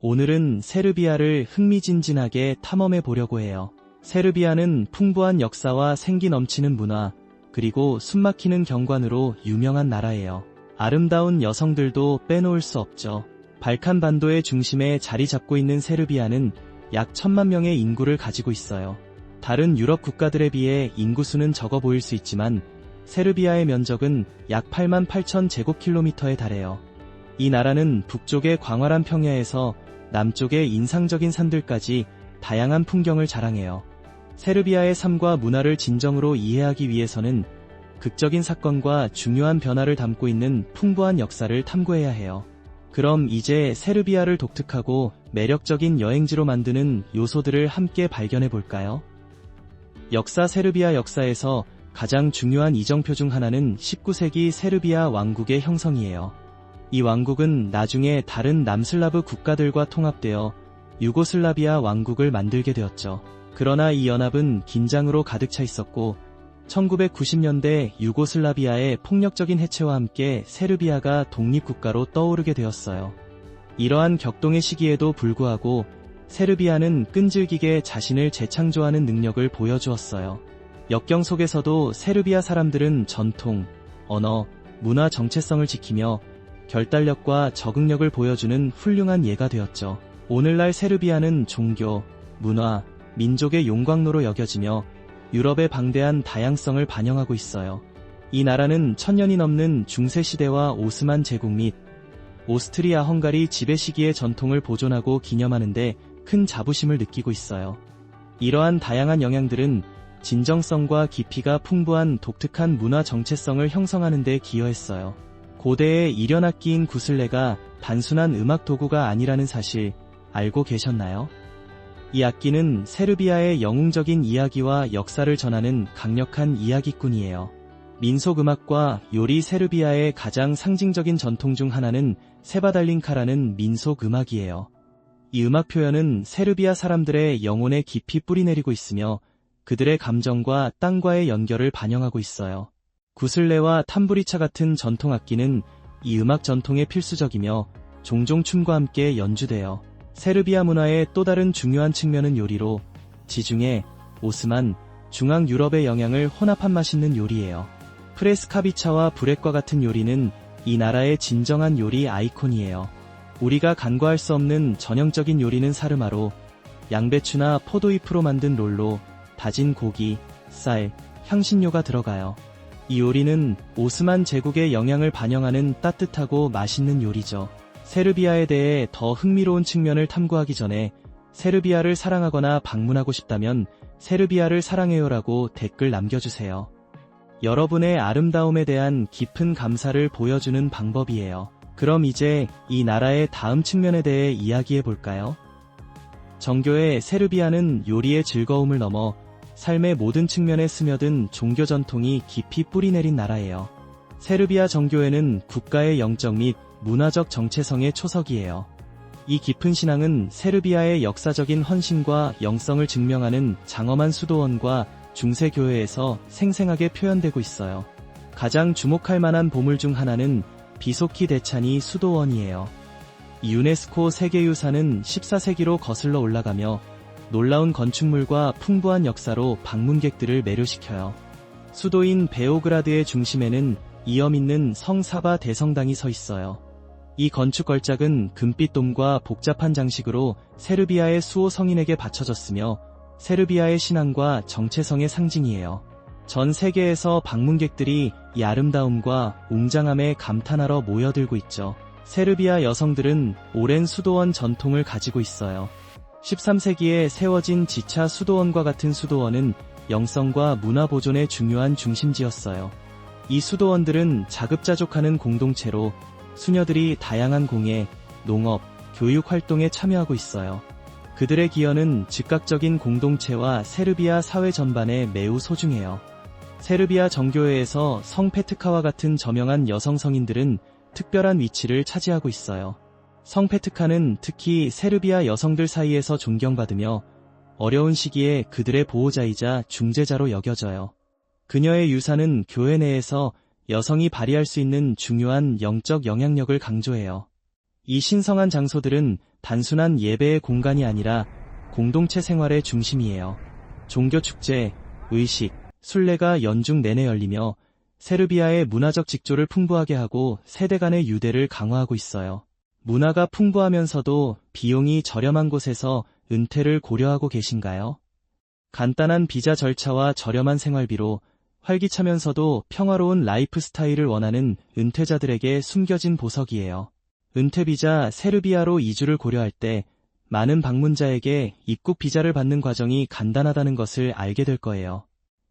오늘은 세르비아를 흥미진진하게 탐험해 보려고 해요. 세르비아는 풍부한 역사와 생기 넘치는 문화, 그리고 숨막히는 경관으로 유명한 나라예요. 아름다운 여성들도 빼놓을 수 없죠. 발칸 반도의 중심에 자리 잡고 있는 세르비아는 약 1000만 명의 인구를 가지고 있어요. 다른 유럽 국가들에 비해 인구수는 적어 보일 수 있지만 세르비아의 면적은 약 8만 8천 제곱킬로미터에 달해요. 이 나라는 북쪽의 광활한 평야에서 남쪽의 인상적인 산들까지 다양한 풍경을 자랑해요. 세르비아의 삶과 문화를 진정으로 이해하기 위해서는 극적인 사건과 중요한 변화를 담고 있는 풍부한 역사를 탐구해야 해요. 그럼 이제 세르비아를 독특하고 매력적인 여행지로 만드는 요소들을 함께 발견해 볼까요? 역사. 세르비아 역사에서 가장 중요한 이정표 중 하나는 19세기 세르비아 왕국의 형성이에요. 이 왕국은 나중에 다른 남슬라브 국가들과 통합되어 유고슬라비아 왕국을 만들게 되었죠. 그러나 이 연합은 긴장으로 가득 차 있었고 1990년대 유고슬라비아의 폭력적인 해체와 함께 세르비아가 독립국가로 떠오르게 되었어요. 이러한 격동의 시기에도 불구하고 세르비아는 끈질기게 자신을 재창조하는 능력을 보여주었어요. 역경 속에서도 세르비아 사람들은 전통, 언어, 문화 정체성을 지키며 결단력과 적응력을 보여주는 훌륭한 예가 되었죠. 오늘날 세르비아는 종교, 문화, 민족의 용광로로 여겨지며 유럽의 방대한 다양성을 반영하고 있어요. 이 나라는 1000년이 넘는 중세시대와 오스만 제국 및 오스트리아 헝가리 지배 시기의 전통을 보존하고 기념하는 데 큰 자부심을 느끼고 있어요. 이러한 다양한 영향들은 진정성과 깊이가 풍부한 독특한 문화 정체성을 형성하는 데 기여했어요. 고대의 일연악기인 구슬레가 단순한 음악 도구가 아니라는 사실 알고 계셨나요? 이 악기는 세르비아의 영웅적인 이야기와 역사를 전하는 강력한 이야기꾼이에요. 민속음악과 요리. 세르비아의 가장 상징적인 전통 중 하나는 세바달린카라는 민속음악이에요. 이 음악 표현은 세르비아 사람들의 영혼에 깊이 뿌리내리고 있으며 그들의 감정과 땅과의 연결을 반영하고 있어요. 구슬레와 탐부리차 같은 전통 악기는 이 음악 전통의 필수적이며 종종 춤과 함께 연주돼요. 세르비아 문화의 또 다른 중요한 측면은 요리로 지중해, 오스만, 중앙 유럽의 영향을 혼합한 맛있는 요리예요. 프레스카비차와 브렉과 같은 요리는 이 나라의 진정한 요리 아이콘이에요. 우리가 간과할 수 없는 전형적인 요리는 사르마로, 양배추나 포도잎으로 만든 롤로 다진 고기, 쌀, 향신료가 들어가요. 이 요리는 오스만 제국의 영향을 반영하는 따뜻하고 맛있는 요리죠. 세르비아에 대해 더 흥미로운 측면을 탐구하기 전에 세르비아를 사랑하거나 방문하고 싶다면 세르비아를 사랑해요라고 댓글 남겨주세요. 여러분의 아름다움에 대한 깊은 감사를 보여주는 방법이에요. 그럼 이제 이 나라의 다음 측면에 대해 이야기해 볼까요? 정교의 세르비아는 요리의 즐거움을 넘어 삶의 모든 측면에 스며든 종교 전통이 깊이 뿌리내린 나라예요. 세르비아 정교회는 국가의 영적 및 문화적 정체성의 초석이에요. 이 깊은 신앙은 세르비아의 역사적인 헌신과 영성을 증명하는 장엄한 수도원과 중세교회에서 생생하게 표현되고 있어요. 가장 주목할 만한 보물 중 하나는 비소키 데차니 수도원이에요. 유네스코 세계유산은 14세기로 거슬러 올라가며 놀라운 건축물과 풍부한 역사로 방문객들을 매료시켜요. 수도인 베오그라드의 중심에는 이염 있는 성 사바 대성당이 서 있어요. 이 건축 걸작은 금빛 돔과 복잡한 장식으로 세르비아의 수호 성인에게 바쳐졌으며 세르비아의 신앙과 정체성의 상징이에요. 전 세계에서 방문객들이 이 아름다움과 웅장함에 감탄하러 모여들고 있죠. 세르비아 여성들은 오랜 수도원 전통을 가지고 있어요. 13세기에 세워진 지차 수도원과 같은 수도원은 영성과 문화 보존의 중요한 중심지였어요. 이 수도원들은 자급자족하는 공동체로 수녀들이 다양한 공예, 농업, 교육 활동에 참여하고 있어요. 그들의 기여는 즉각적인 공동체와 세르비아 사회 전반에 매우 소중해요. 세르비아 정교회에서 성 페트카와 같은 저명한 여성 성인들은 특별한 위치를 차지하고 있어요. 성 페트카는 특히 세르비아 여성들 사이에서 존경받으며 어려운 시기에 그들의 보호자이자 중재자로 여겨져요. 그녀의 유산은 교회 내에서 여성이 발휘할 수 있는 중요한 영적 영향력을 강조해요. 이 신성한 장소들은 단순한 예배의 공간이 아니라 공동체 생활의 중심이에요. 종교 축제, 의식, 순례가 연중 내내 열리며 세르비아의 문화적 직조를 풍부하게 하고 세대 간의 유대를 강화하고 있어요. 문화가 풍부하면서도 비용이 저렴한 곳에서 은퇴를 고려하고 계신가요? 간단한 비자 절차와 저렴한 생활비로 활기차면서도 평화로운 라이프 스타일을 원하는 은퇴자들에게 숨겨진 보석이에요. 은퇴비자 세르비아로 이주를 고려할 때 많은 방문자에게 입국 비자를 받는 과정이 간단하다는 것을 알게 될 거예요.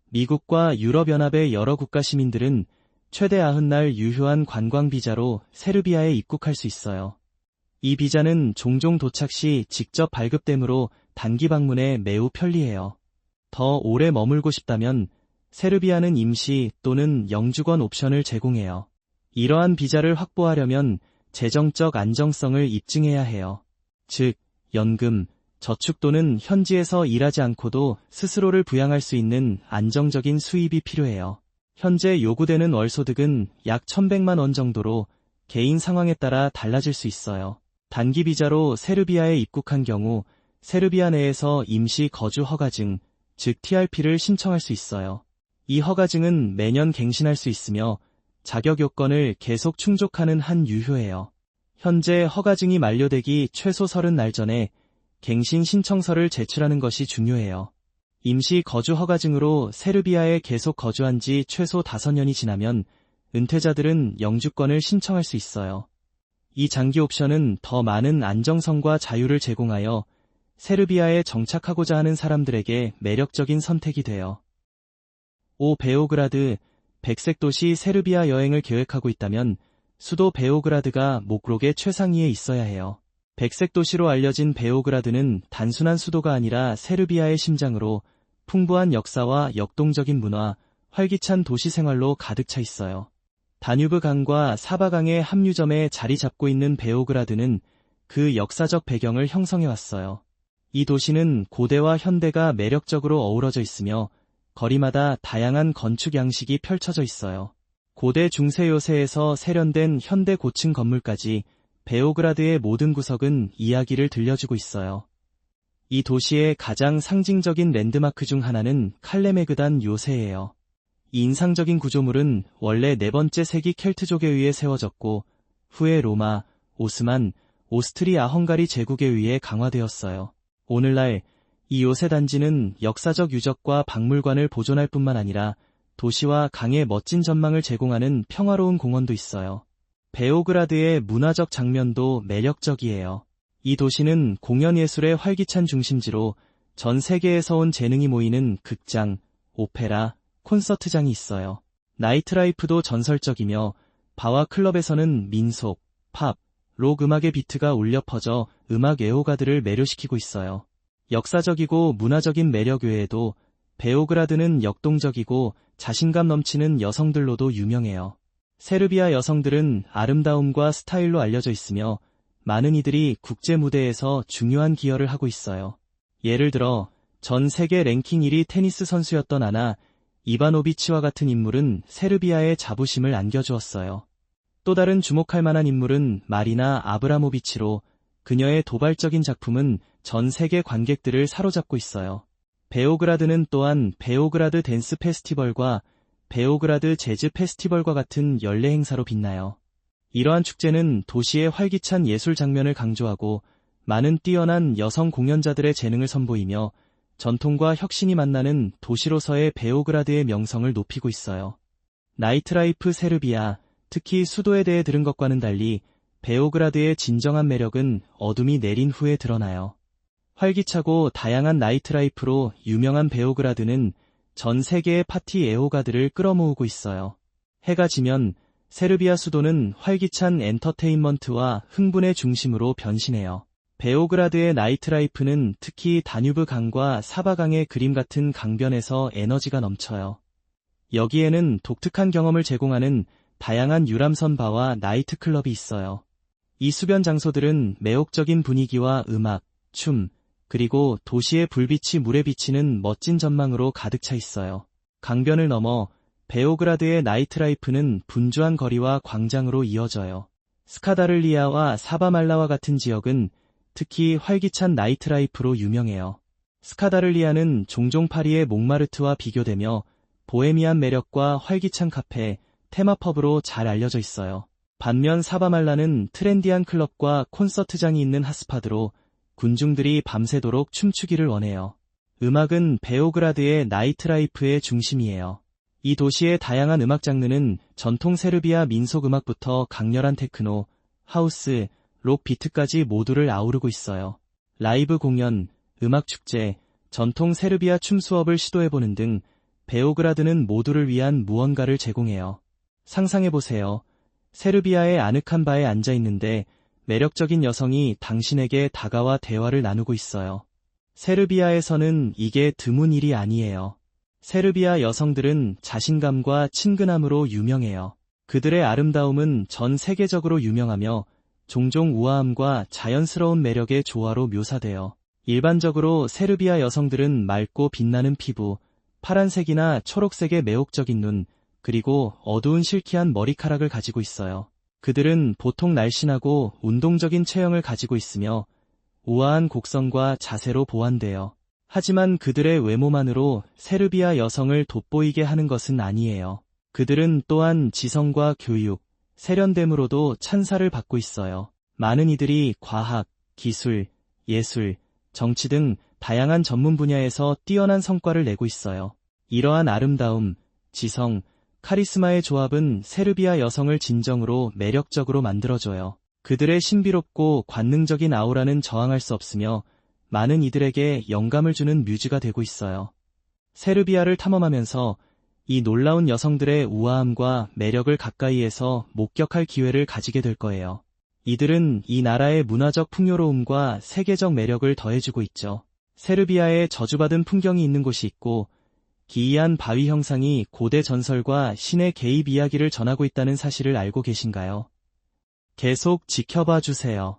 미국과 유럽연합의 여러 국가 시민들은 최대 90날 유효한 관광 비자로 세르비아에 입국할 수 있어요. 이 비자는 종종 도착 시 직접 발급되므로 단기 방문에 매우 편리해요. 더 오래 머물고 싶다면 세르비아는 임시 또는 영주권 옵션을 제공해요. 이러한 비자를 확보하려면 재정적 안정성을 입증해야 해요. 즉, 연금, 저축 또는 현지에서 일하지 않고도 스스로를 부양할 수 있는 안정적인 수입이 필요해요. 현재 요구되는 월소득은 약 1,100만 원 정도로 개인 상황에 따라 달라질 수 있어요. 단기 비자로 세르비아에 입국한 경우 세르비아 내에서 임시 거주 허가증, 즉 TRP를 신청할 수 있어요. 이 허가증은 매년 갱신할 수 있으며 자격 요건을 계속 충족하는 한 유효해요. 현재 허가증이 만료되기 최소 30날 전에 갱신 신청서를 제출하는 것이 중요해요. 임시 거주 허가증으로 세르비아에 계속 거주한 지 최소 5년이 지나면 은퇴자들은 영주권을 신청할 수 있어요. 이 장기 옵션은 더 많은 안정성과 자유를 제공하여 세르비아에 정착하고자 하는 사람들에게 매력적인 선택이 돼요. 베오그라드, 백색 도시 세르비아 여행을 계획하고 있다면 수도 베오그라드가 목록의 최상위에 있어야 해요. 백색 도시로 알려진 베오그라드는 단순한 수도가 아니라 세르비아의 심장으로 풍부한 역사와 역동적인 문화, 활기찬 도시 생활로 가득 차 있어요. 다뉴브 강과 사바강의 합류점에 자리 잡고 있는 베오그라드는 그 역사적 배경을 형성해왔어요. 이 도시는 고대와 현대가 매력적으로 어우러져 있으며 거리마다 다양한 건축 양식이 펼쳐져 있어요. 고대 중세 요새에서 세련된 현대 고층 건물까지 베오그라드의 모든 구석은 이야기를 들려주고 있어요. 이 도시의 가장 상징적인 랜드마크 중 하나는 칼레메그단 요새예요. 이 인상적인 구조물은 원래 4번째 세기 켈트족에 의해 세워졌고 후에 로마, 오스만, 오스트리아-헝가리 제국에 의해 강화되었어요. 오늘날 이 요새 단지는 역사적 유적과 박물관을 보존할 뿐만 아니라 도시와 강의 멋진 전망을 제공하는 평화로운 공원도 있어요. 베오그라드의 문화적 장면도 매력적이에요. 이 도시는 공연예술의 활기찬 중심지로 전 세계에서 온 재능이 모이는 극장, 오페라, 콘서트장이 있어요. 나이트라이프도 전설적이며 바와 클럽에서는 민속, 팝, 록 음악의 비트가 울려 퍼져 음악 애호가들을 매료시키고 있어요. 역사적이고 문화적인 매력 외에도 베오그라드는 역동적이고 자신감 넘치는 여성들로도 유명해요. 세르비아 여성들은 아름다움과 스타일로 알려져 있으며 많은 이들이 국제 무대에서 중요한 기여를 하고 있어요. 예를 들어 전 세계 랭킹 1위 테니스 선수였던 아나 이바노비치와 같은 인물은 세르비아의 자부심을 안겨주었어요. 또 다른 주목할 만한 인물은 마리나 아브라모비치로 그녀의 도발적인 작품은 전 세계 관객들을 사로잡고 있어요. 베오그라드는 또한 베오그라드 댄스 페스티벌과 베오그라드 재즈 페스티벌과 같은 연례 행사로 빛나요. 이러한 축제는 도시의 활기찬 예술 장면을 강조하고 많은 뛰어난 여성 공연자들의 재능을 선보이며 전통과 혁신이 만나는 도시로서의 베오그라드의 명성을 높이고 있어요. 나이트라이프 세르비아, 특히 수도에 대해 들은 것과는 달리 베오그라드의 진정한 매력은 어둠이 내린 후에 드러나요. 활기차고 다양한 나이트라이프로 유명한 베오그라드는 전 세계의 파티 애호가들을 끌어모으고 있어요. 해가 지면 세르비아 수도는 활기찬 엔터테인먼트와 흥분의 중심으로 변신해요. 베오그라드의 나이트라이프는 특히 다뉴브 강과 사바강의 그림 같은 강변에서 에너지가 넘쳐요. 여기에는 독특한 경험을 제공하는 다양한 유람선 바와 나이트클럽이 있어요. 이 수변 장소들은 매혹적인 분위기와 음악, 춤, 그리고 도시의 불빛이 물에 비치는 멋진 전망으로 가득 차 있어요. 강변을 넘어 베오그라드의 나이트라이프는 분주한 거리와 광장으로 이어져요. 스카다를리아와 사바말라와 같은 지역은 특히 활기찬 나이트라이프로 유명해요. 스카다를리아는 종종 파리의 몽마르트와 비교되며 보헤미안 매력과 활기찬 카페, 테마펍으로 잘 알려져 있어요. 반면 사바말라는 트렌디한 클럽과 콘서트장이 있는 핫스팟으로 군중들이 밤새도록 춤추기를 원해요. 음악은 베오그라드의 나이트라이프의 중심이에요. 이 도시의 다양한 음악 장르는 전통 세르비아 민속 음악부터 강렬한 테크노, 하우스, 록 비트까지 모두를 아우르고 있어요. 라이브 공연, 음악 축제, 전통 세르비아 춤 수업을 시도해보는 등 베오그라드는 모두를 위한 무언가를 제공해요. 상상해보세요. 세르비아의 아늑한 바에 앉아 있는데 매력적인 여성이 당신에게 다가와 대화를 나누고 있어요. 세르비아에서는 이게 드문 일이 아니에요. 세르비아 여성들은 자신감과 친근함으로 유명해요. 그들의 아름다움은 전 세계적으로 유명하며 종종 우아함과 자연스러운 매력의 조화로 묘사돼요. 일반적으로 세르비아 여성들은 맑고 빛나는 피부, 파란색이나 초록색의 매혹적인 눈, 그리고 어두운 실키한 머리카락을 가지고 있어요. 그들은 보통 날씬하고 운동적인 체형을 가지고 있으며 우아한 곡선과 자세로 보완돼요. 하지만 그들의 외모만으로 세르비아 여성을 돋보이게 하는 것은 아니에요. 그들은 또한 지성과 교육, 세련됨으로도 찬사를 받고 있어요. 많은 이들이 과학, 기술, 예술, 정치 등 다양한 전문 분야에서 뛰어난 성과를 내고 있어요. 이러한 아름다움, 지성, 카리스마의 조합은 세르비아 여성을 진정으로 매력적으로 만들어줘요. 그들의 신비롭고 관능적인 아우라는 저항할 수 없으며 많은 이들에게 영감을 주는 뮤즈가 되고 있어요. 세르비아를 탐험하면서 이 놀라운 여성들의 우아함과 매력을 가까이에서 목격할 기회를 가지게 될 거예요. 이들은 이 나라의 문화적 풍요로움과 세계적 매력을 더해주고 있죠. 세르비아에 저주받은 풍경이 있는 곳이 있고 기이한 바위 형상이 고대 전설과 신의 개입 이야기를 전하고 있다는 사실을 알고 계신가요? 계속 지켜봐 주세요.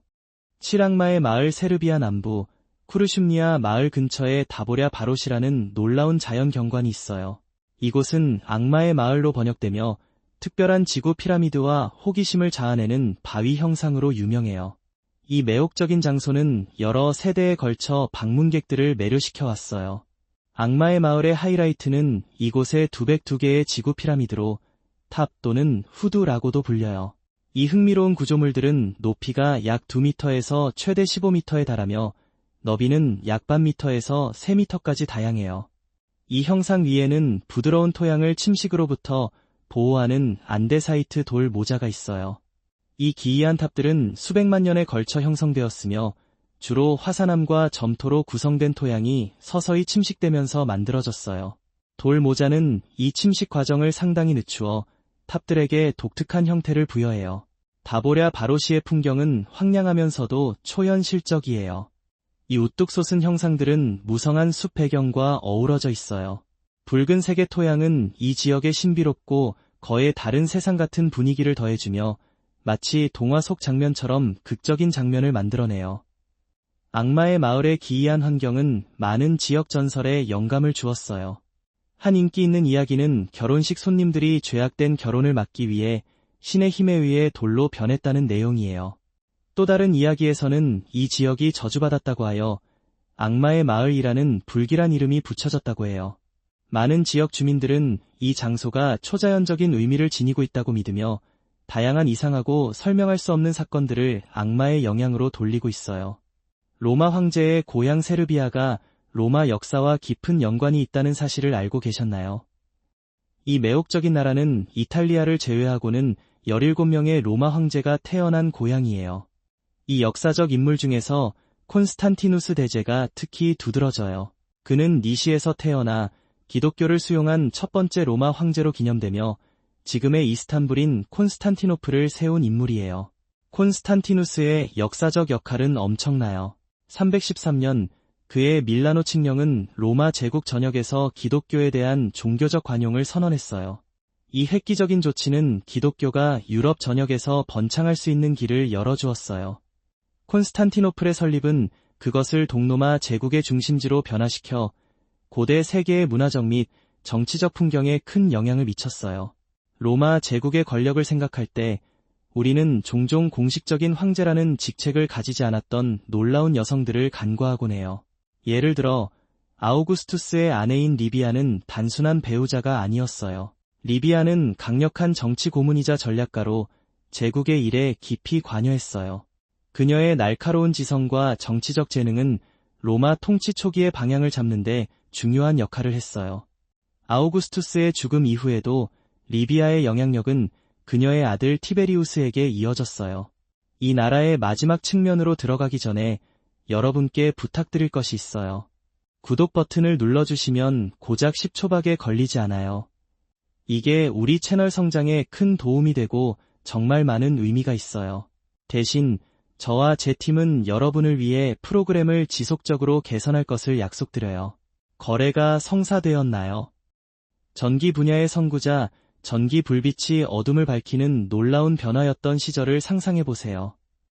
칠악마의 마을 세르비아 남부 쿠르슘니아 마을 근처에 다보랴 바롯이라는 놀라운 자연 경관이 있어요. 이곳은 악마의 마을로 번역되며 특별한 지구 피라미드와 호기심을 자아내는 바위 형상으로 유명해요. 이 매혹적인 장소는 여러 세대에 걸쳐 방문객들을 매료시켜 왔어요. 악마의 마을의 하이라이트는 이곳의 202개의 지구 피라미드로 탑 또는 후드라고도 불려요. 이 흥미로운 구조물들은 높이가 약 2m에서 최대 15m에 달하며 너비는 약 반 미터에서 3m까지 다양해요. 이 형상 위에는 부드러운 토양을 침식으로부터 보호하는 안데사이트 돌 모자가 있어요. 이 기이한 탑들은 수백만 년에 걸쳐 형성되었으며 주로 화산암과 점토로 구성된 토양이 서서히 침식되면서 만들어졌어요. 돌 모자는 이 침식 과정을 상당히 늦추어 탑들에게 독특한 형태를 부여해요. 다보랴 바로시의 풍경은 황량하면서도 초현실적이에요. 이 우뚝 솟은 형상들은 무성한 숲 배경과 어우러져 있어요. 붉은색의 토양은 이 지역의 신비롭고 거의 다른 세상 같은 분위기를 더해주며 마치 동화 속 장면처럼 극적인 장면을 만들어내요. 악마의 마을의 기이한 환경은 많은 지역 전설에 영감을 주었어요. 한 인기 있는 이야기는 결혼식 손님들이 죄악된 결혼을 막기 위해 신의 힘에 의해 돌로 변했다는 내용이에요. 또 다른 이야기에서는 이 지역이 저주받았다고 하여 악마의 마을이라는 불길한 이름이 붙여졌다고 해요. 많은 지역 주민들은 이 장소가 초자연적인 의미를 지니고 있다고 믿으며 다양한 이상하고 설명할 수 없는 사건들을 악마의 영향으로 돌리고 있어요. 로마 황제의 고향 세르비아가 로마 역사와 깊은 연관이 있다는 사실을 알고 계셨나요? 이 매혹적인 나라는 이탈리아를 제외하고는 17명의 로마 황제가 태어난 고향이에요. 이 역사적 인물 중에서 콘스탄티누스 대제가 특히 두드러져요. 그는 니시에서 태어나 기독교를 수용한 첫 번째 로마 황제로 기념되며 지금의 이스탄불인 콘스탄티노플을 세운 인물이에요. 콘스탄티누스의 역사적 역할은 엄청나요. 313년 그의 밀라노 칙령은 로마 제국 전역에서 기독교에 대한 종교적 관용을 선언했어요. 이 획기적인 조치는 기독교가 유럽 전역에서 번창할 수 있는 길을 열어주었어요. 콘스탄티노플의 설립은 그것을 동로마 제국의 중심지로 변화시켜 고대 세계의 문화적 및 정치적 풍경에 큰 영향을 미쳤어요. 로마 제국의 권력을 생각할 때 우리는 종종 공식적인 황제라는 직책을 가지지 않았던 놀라운 여성들을 간과하곤 해요. 예를 들어 아우구스투스의 아내인 리비아는 단순한 배우자가 아니었어요. 리비아는 강력한 정치 고문이자 전략가로 제국의 일에 깊이 관여했어요. 그녀의 날카로운 지성과 정치적 재능은 로마 통치 초기의 방향을 잡는 데 중요한 역할을 했어요. 아우구스투스의 죽음 이후에도 리비아의 영향력은 그녀의 아들 티베리우스에게 이어졌어요. 이 나라의 마지막 측면으로 들어가기 전에 여러분께 부탁드릴 것이 있어요. 구독 버튼을 눌러주시면 고작 10초밖에 걸리지 않아요. 이게 우리 채널 성장에 큰 도움이 되고 정말 많은 의미가 있어요. 대신 저와 제 팀은 여러분을 위해 프로그램을 지속적으로 개선할 것을 약속드려요. 거래가 성사되었나요? 전기 분야의 선구자, 전기 불빛이 어둠을 밝히는 놀라운 변화였던 시절을 상상해보세요.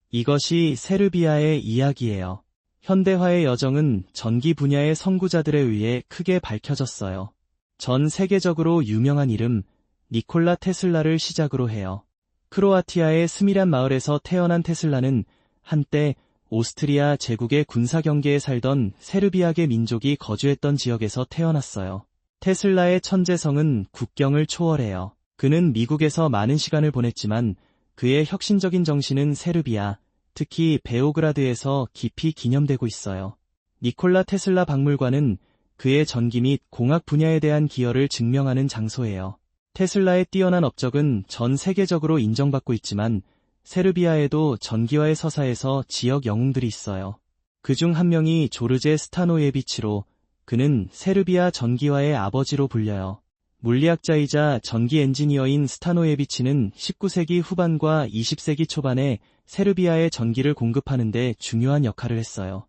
이것이 세르비아의 이야기예요. 현대화의 여정은 전기 분야의 선구자들에 의해 크게 밝혀졌어요. 전 세계적으로 유명한 이름, 니콜라 테슬라를 시작으로 해요. 크로아티아의 스미란 마을에서 태어난 테슬라는 한때 오스트리아 제국의 군사 경계에 살던 세르비아계 민족이 거주했던 지역에서 태어났어요. 테슬라의 천재성은 국경을 초월해요. 그는 미국에서 많은 시간을 보냈지만 그의 혁신적인 정신은 세르비아, 특히 베오그라드에서 깊이 기념되고 있어요. 니콜라 테슬라 박물관은 그의 전기 및 공학 분야에 대한 기여를 증명하는 장소예요. 테슬라의 뛰어난 업적은 전 세계적으로 인정받고 있지만 세르비아에도 전기와의 서사에서 지역 영웅들이 있어요. 그중 한 명이 조르제 스타노예비치로, 그는 세르비아 전기화의 아버지로 불려요. 물리학자이자 전기 엔지니어인 스타노예비치는 19세기 후반과 20세기 초반에 세르비아의 전기를 공급하는 데 중요한 역할을 했어요.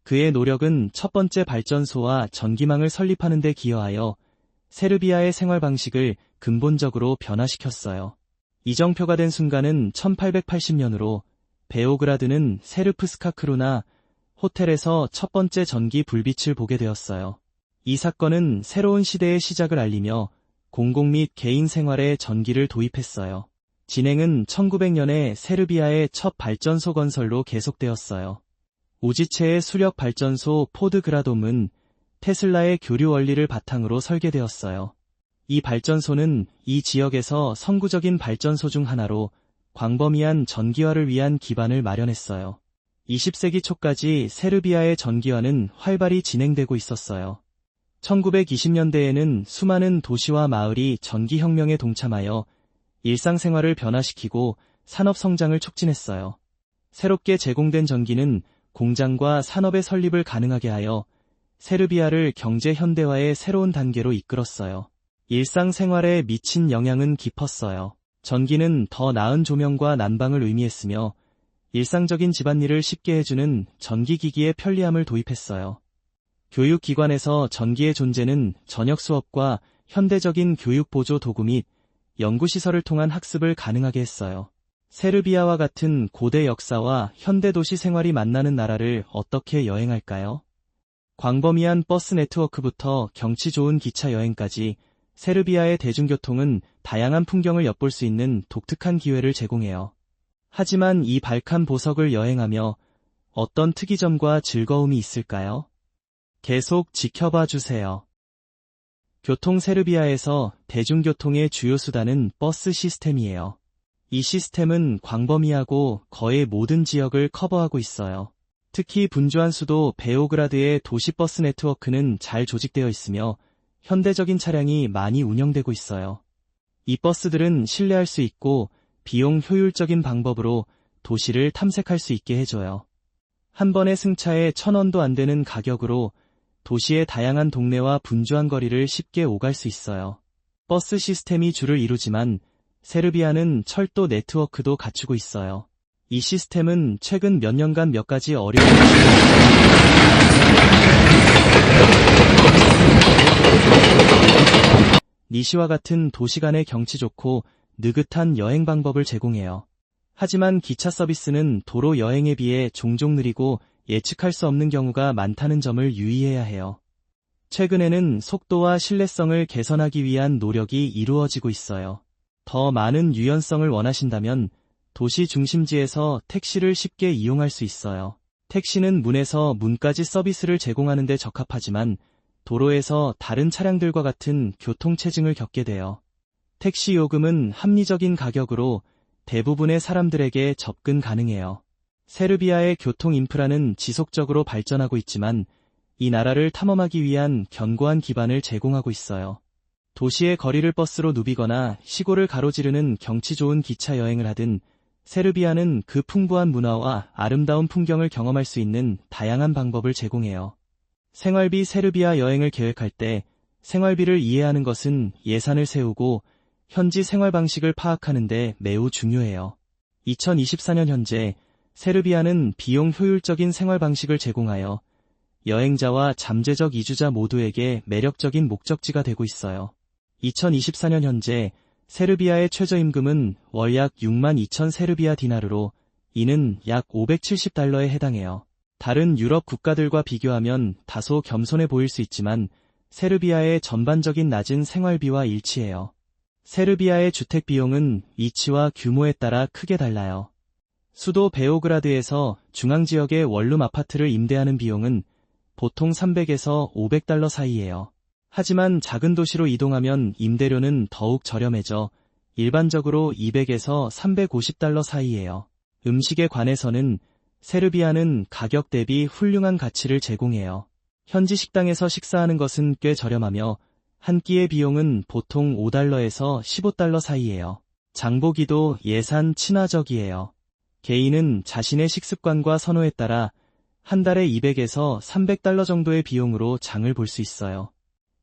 그의 노력은 첫 번째 발전소와 전기망을 설립하는 데 기여하여 세르비아의 생활 방식을 근본적으로 변화시켰어요. 이정표가 된 순간은 1880년으로 베오그라드는 세르프스카 크루나 호텔에서 첫 번째 전기 불빛을 보게 되었어요. 이 사건은 새로운 시대의 시작을 알리며 공공 및 개인 생활에 전기를 도입했어요. 진행은 1900년에 세르비아의 첫 발전소 건설로 계속되었어요. 우지체의 수력 발전소 포드그라돔은 테슬라의 교류 원리를 바탕으로 설계되었어요. 이 발전소는 이 지역에서 선구적인 발전소 중 하나로 광범위한 전기화를 위한 기반을 마련했어요. 20세기 초까지 세르비아의 전기화는 활발히 진행되고 있었어요. 1920년대에는 수많은 도시와 마을이 전기혁명에 동참하여 일상생활을 변화시키고 산업 성장을 촉진했어요. 새롭게 제공된 전기는 공장과 산업의 설립을 가능하게 하여 세르비아를 경제 현대화의 새로운 단계로 이끌었어요. 일상생활에 미친 영향은 깊었어요. 전기는 더 나은 조명과 난방을 의미했으며 일상적인 집안일을 쉽게 해주는 전기기기의 편리함을 도입했어요. 교육기관에서 전기의 존재는 저녁 수업과 현대적인 교육 보조 도구 및 연구시설을 통한 학습을 가능하게 했어요. 세르비아와 같은 고대 역사와 현대 도시 생활이 만나는 나라를 어떻게 여행할까요? 광범위한 버스 네트워크부터 경치 좋은 기차 여행까지 세르비아의 대중교통은 다양한 풍경을 엿볼 수 있는 독특한 기회를 제공해요. 하지만 이 발칸 보석을 여행하며 어떤 특이점과 즐거움이 있을까요? 계속 지켜봐 주세요. 교통 세르비아에서 대중교통의 주요 수단은 버스 시스템이에요. 이 시스템은 광범위하고 거의 모든 지역을 커버하고 있어요. 특히 분주한 수도 베오그라드의 도시버스 네트워크는 잘 조직되어 있으며 현대적인 차량이 많이 운영되고 있어요. 이 버스들은 신뢰할 수 있고 비용 효율적인 방법으로 도시를 탐색할 수 있게 해줘요. 한 번의 승차에 1,000원도 안 되는 가격으로 도시의 다양한 동네와 분주한 거리를 쉽게 오갈 수 있어요. 버스 시스템이 주를 이루지만 세르비아는 철도 네트워크도 갖추고 있어요. 이 시스템은 최근 몇 년간 몇 가지 어려움을 니시와 같은 도시 간의 경치 좋고 느긋한 여행 방법을 제공해요. 하지만 기차 서비스는 도로 여행에 비해 종종 느리고 예측할 수 없는 경우가 많다는 점을 유의해야 해요. 최근에는 속도와 신뢰성을 개선하기 위한 노력이 이루어지고 있어요. 더 많은 유연성을 원하신다면 도시 중심지에서 택시를 쉽게 이용할 수 있어요. 택시는 문에서 문까지 서비스를 제공하는 데 적합하지만 도로에서 다른 차량들과 같은 교통체증을 겪게 돼요. 택시 요금은 합리적인 가격으로 대부분의 사람들에게 접근 가능해요. 세르비아의 교통 인프라는 지속적으로 발전하고 있지만 이 나라를 탐험하기 위한 견고한 기반을 제공하고 있어요. 도시의 거리를 버스로 누비거나 시골을 가로지르는 경치 좋은 기차 여행을 하든 세르비아는 그 풍부한 문화와 아름다운 풍경을 경험할 수 있는 다양한 방법을 제공해요. 생활비 세르비아 여행을 계획할 때 생활비를 이해하는 것은 예산을 세우고 현지 생활 방식을 파악하는 데 매우 중요해요. 2024년 현재 세르비아는 비용 효율적인 생활 방식을 제공하여 여행자와 잠재적 이주자 모두에게 매력적인 목적지가 되고 있어요. 2024년 현재 세르비아의 최저임금은 월 약 6만 2천 세르비아 디나르로 이는 약 570달러에 해당해요. 다른 유럽 국가들과 비교하면 다소 겸손해 보일 수 있지만 세르비아의 전반적인 낮은 생활비와 일치해요. 세르비아의 주택 비용은 위치와 규모에 따라 크게 달라요. 수도 베오그라드에서 중앙지역의 원룸 아파트를 임대하는 비용은 보통 300에서 500달러 사이예요. 하지만 작은 도시로 이동하면 임대료는 더욱 저렴해져 일반적으로 200에서 350달러 사이예요. 음식에 관해서는 세르비아는 가격 대비 훌륭한 가치를 제공해요. 현지 식당에서 식사하는 것은 꽤 저렴하며 한 끼의 비용은 보통 5달러에서 15달러 사이예요. 장보기도 예산 친화적이에요. 개인은 자신의 식습관과 선호에 따라 한 달에 200에서 300달러 정도의 비용으로 장을 볼 수 있어요.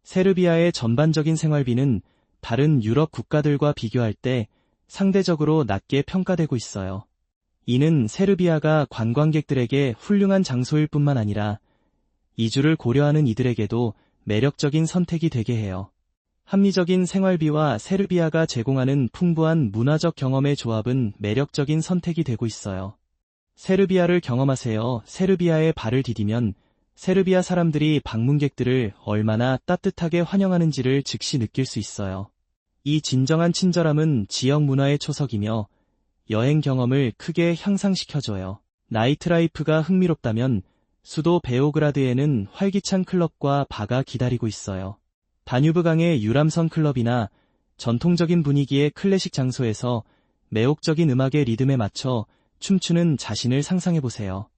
세르비아의 전반적인 생활비는 다른 유럽 국가들과 비교할 때 상대적으로 낮게 평가되고 있어요. 이는 세르비아가 관광객들에게 훌륭한 장소일 뿐만 아니라 이주를 고려하는 이들에게도 매력적인 선택이 되게 해요. 합리적인 생활비와 세르비아가 제공하는 풍부한 문화적 경험의 조합은 매력적인 선택이 되고 있어요. 세르비아를 경험하세요. 세르비아에 발을 디디면 세르비아 사람들이 방문객들을 얼마나 따뜻하게 환영하는지를 즉시 느낄 수 있어요. 이 진정한 친절함은 지역 문화의 초석이며 여행 경험을 크게 향상시켜줘요. 나이트라이프가 흥미롭다면 수도 베오그라드에는 활기찬 클럽과 바가 기다리고 있어요. 다뉴브강의 유람선 클럽이나 전통적인 분위기의 클래식 장소에서 매혹적인 음악의 리듬에 맞춰 춤추는 자신을 상상해보세요.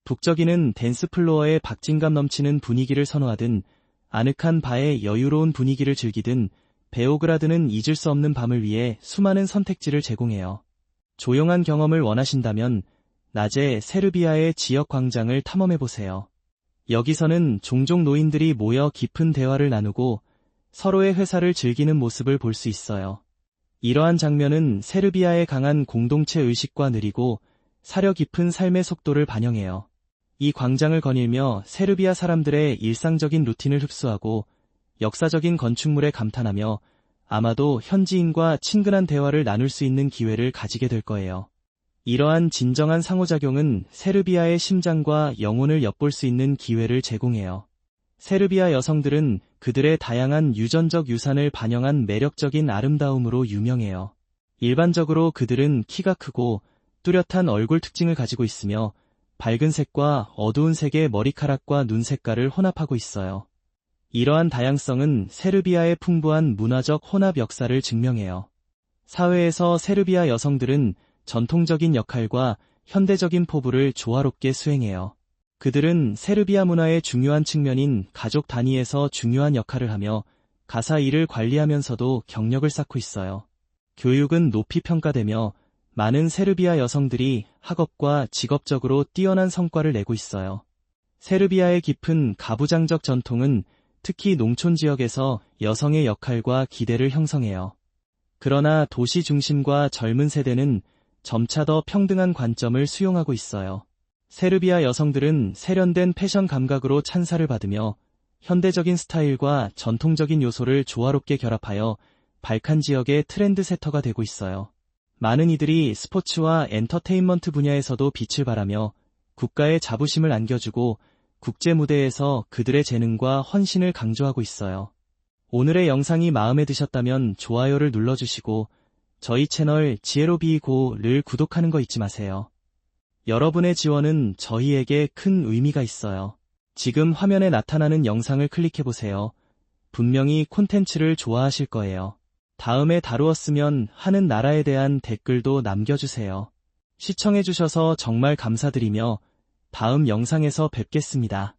북적이는 댄스플로어의 박진감 넘치는 분위기를 선호하든 아늑한 바의 여유로운 분위기를 즐기든 베오그라드는 잊을 수 없는 밤을 위해 수많은 선택지를 제공해요. 조용한 경험을 원하신다면 낮에 세르비아의 지역 광장을 탐험해보세요. 여기서는 종종 노인들이 모여 깊은 대화를 나누고 서로의 회사를 즐기는 모습을 볼 수 있어요. 이러한 장면은 세르비아의 강한 공동체 의식과 느리고 사려 깊은 삶의 속도를 반영해요. 이 광장을 거닐며 세르비아 사람들의 일상적인 루틴을 흡수하고 역사적인 건축물에 감탄하며 아마도 현지인과 친근한 대화를 나눌 수 있는 기회를 가지게 될 거예요. 이러한 진정한 상호작용은 세르비아의 심장과 영혼을 엿볼 수 있는 기회를 제공해요. 세르비아 여성들은 그들의 다양한 유전적 유산을 반영한 매력적인 아름다움으로 유명해요. 일반적으로 그들은 키가 크고 뚜렷한 얼굴 특징을 가지고 있으며 밝은 색과 어두운 색의 머리카락과 눈 색깔을 혼합하고 있어요. 이러한 다양성은 세르비아의 풍부한 문화적 혼합 역사를 증명해요. 사회에서 세르비아 여성들은 전통적인 역할과 현대적인 포부를 조화롭게 수행해요. 그들은 세르비아 문화의 중요한 측면인 가족 단위에서 중요한 역할을 하며 가사 일을 관리하면서도 경력을 쌓고 있어요. 교육은 높이 평가되며 많은 세르비아 여성들이 학업과 직업적으로 뛰어난 성과를 내고 있어요. 세르비아의 깊은 가부장적 전통은 특히 농촌 지역에서 여성의 역할과 기대를 형성해요. 그러나 도시 중심과 젊은 세대는 점차 더 평등한 관점을 수용하고 있어요. 세르비아 여성들은 세련된 패션 감각으로 찬사를 받으며 현대적인 스타일과 전통적인 요소를 조화롭게 결합하여 발칸 지역의 트렌드 세터가 되고 있어요. 많은 이들이 스포츠와 엔터테인먼트 분야에서도 빛을 발하며 국가의 자부심을 안겨주고 국제 무대에서 그들의 재능과 헌신을 강조하고 있어요. 오늘의 영상이 마음에 드셨다면 좋아요를 눌러주시고 저희 채널 지혜로비고를 구독하는 거 잊지 마세요. 여러분의 지원은 저희에게 큰 의미가 있어요. 지금 화면에 나타나는 영상을 클릭해보세요. 분명히 콘텐츠를 좋아하실 거예요. 다음에 다루었으면 하는 나라에 대한 댓글도 남겨주세요. 시청해주셔서 정말 감사드리며 다음 영상에서 뵙겠습니다.